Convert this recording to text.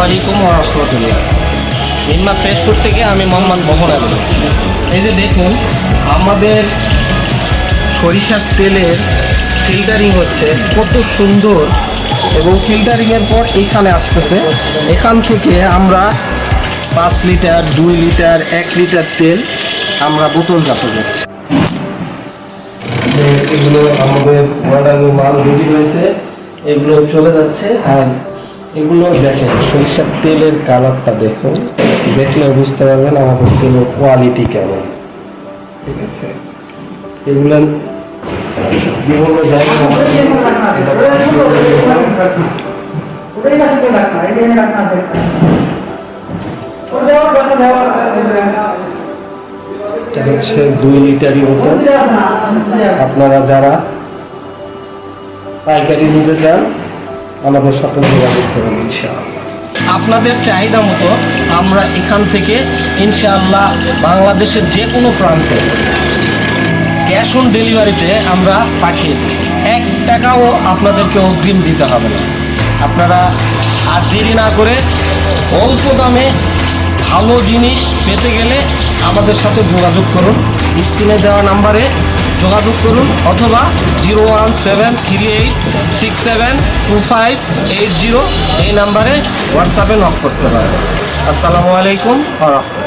আলাইকুম ওয়া রাহমাতুল্লাহ। মিম্মা পেজপুর থেকে আমি মোহাম্মদ মোহন আলী। এই যে দেখুন, আমাদের সরিষার তেলের ফিল্টারিং হচ্ছে, কত সুন্দর, এবং ফিল্টারিংয়ের পর এখানে আসতেছে। এখান থেকে আমরা 5 লিটার, 2 লিটার, 1 লিটার তেল আমরা বোতলজাত করছি। এগুলো আমাদের অর্ডারের মাল রেডি হয়েছে, এগুলো চলে যাচ্ছে। আর এগুলো দেখেন, সরিষার তেলের কালারটা দেখুন, দেখলে বুঝতে পারবেন আমাদের তেলের কোয়ালিটি কেমন। ঠিক আছে, এগুলো বিভিন্ন জায়গায় হচ্ছে 2 লিটারই বোতল। আপনারা যারা পাইকারি নিতে চান আমাদের সাথে যোগাযোগ করুন ইনশাআল্লাহ। আপনাদের চাহিদা মতো আমরা এখান থেকে ইনশাআল্লাহ বাংলাদেশের যে কোনো প্রান্তে ক্যাশ অন ডেলিভারিতে আমরা পাঠিয়ে দিই। 1 টাকাও আপনাদেরকে অগ্রিম দিতে হবে না। আপনারা আর দেরি না করে অল্প দামে ভালো জিনিস পেতে গেলে আমাদের সাথে যোগাযোগ করুন। স্ক্রিনে দেওয়া নাম্বারে যোগাযোগ করুন, অথবা 01738672580 এই নাম্বারে হোয়াটসঅ্যাপে নক করতে পারেন। আসসালামু আলাইকুম ওয়া রাহমাতুল্লাহ।